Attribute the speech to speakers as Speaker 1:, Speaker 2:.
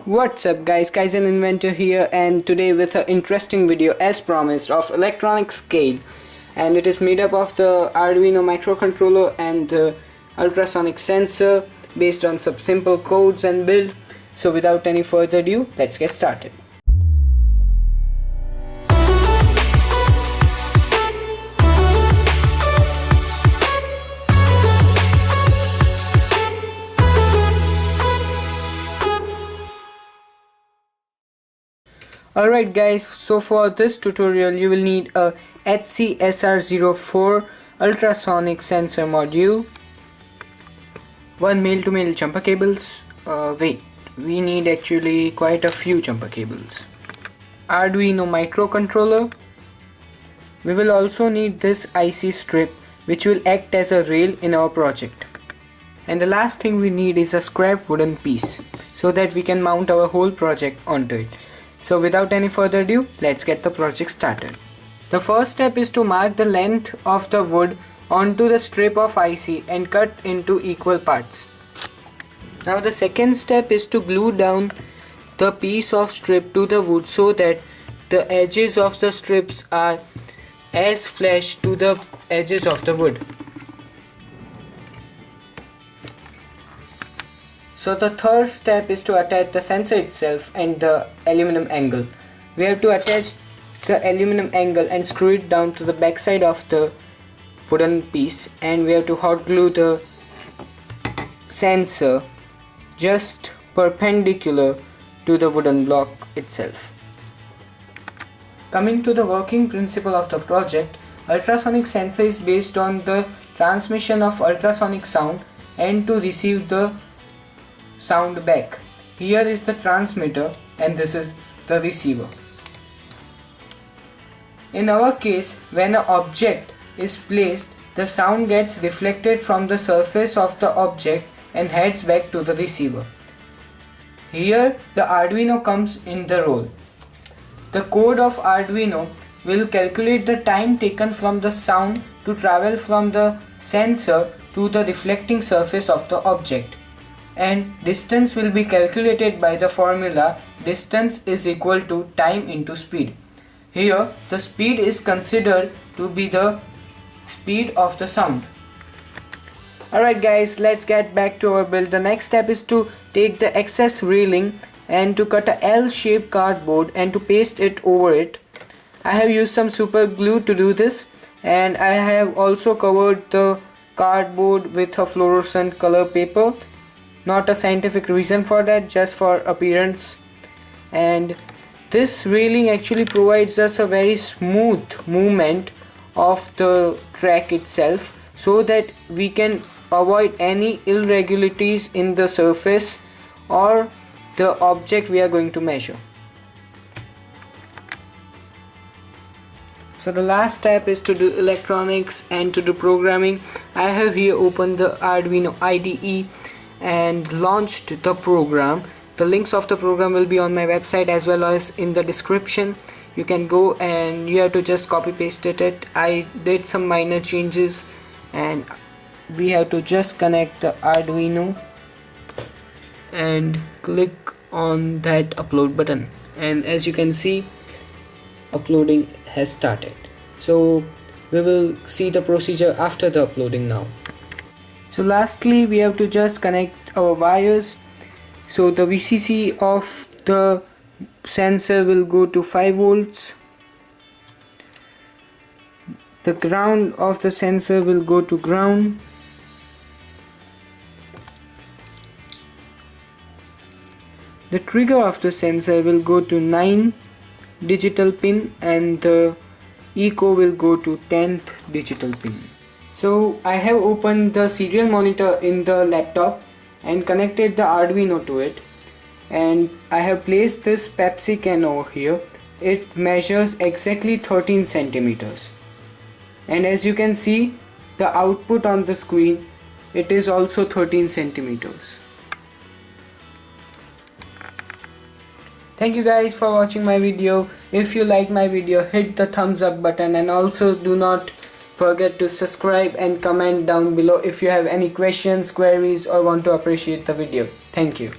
Speaker 1: What's up guys, Kaizen Inventor here, and today with an interesting video as promised of electronic scale, and it is made up of the Arduino microcontroller and the ultrasonic sensor based on some simple codes and build. So without any further ado, let's get started. Alright guys, so for this tutorial you will need a HC-SR04 ultrasonic sensor module, one male-to-male jumper cables, we need actually quite a few jumper cables, Arduino microcontroller. We will also need this IC strip which will act as a rail in our project. And the last thing we need is a scrap wooden piece so that we can mount our whole project onto it. So without any further ado, let's get the project started. The first step is to mark the length of the wood onto the strip of IC and cut into equal parts. Now the second step is to glue down the piece of strip to the wood so that the edges of the strips are as flush to the edges of the wood. So the third step is to attach the sensor itself and the aluminum angle. We have to attach the aluminum angle and screw it down to the back side of the wooden piece, and we have to hot glue the sensor just perpendicular to the wooden block itself. Coming to the working principle of the project, ultrasonic sensor is based on the transmission of ultrasonic sound and to receive the sound back. Here is the transmitter and this is the receiver. In our case, when an object is placed, the sound gets reflected from the surface of the object and heads back to the receiver. Here the Arduino comes in the role. The code of Arduino will calculate the time taken from the sound to travel from the sensor to the reflecting surface of the object, and distance will be calculated by the formula distance is equal to time into speed. Here the speed is considered to be the speed of the sound. Alright guys, let's get back to our build. The next step is to take the excess railing and to cut a L-shaped cardboard and to paste it over it. I have used some super glue to do this, and I have also covered the cardboard with a fluorescent color paper. Not a scientific reason for that, just for appearance. And this railing actually provides us a very smooth movement of the track itself so that we can avoid any irregularities in the surface or the object we are going to measure. So the last step is to do electronics and to do programming. I have here opened the Arduino IDE and launched the program. The links of the program will be on my website as well as in the description. You can go and you have to just copy paste it. I did some minor changes, and we have to just connect the Arduino and click on that upload button, and as you can see, uploading has started. So we will see the procedure after the uploading now. So lastly, we have to just connect our wires. So the VCC of the sensor will go to 5 volts. The ground of the sensor will go to ground. The trigger of the sensor will go to 9 digital pin, and the echo will go to 10th digital pin. So I have opened the serial monitor in the laptop and connected the Arduino to it, and I have placed this Pepsi can over here. It measures exactly 13 centimeters, and as you can see, the output on the screen, it is also 13 centimeters. Thank you guys for watching my video. If you like my video, hit the thumbs up button, and also do not forget to subscribe and comment down below if you have any questions, queries, or want to appreciate the video. Thank you.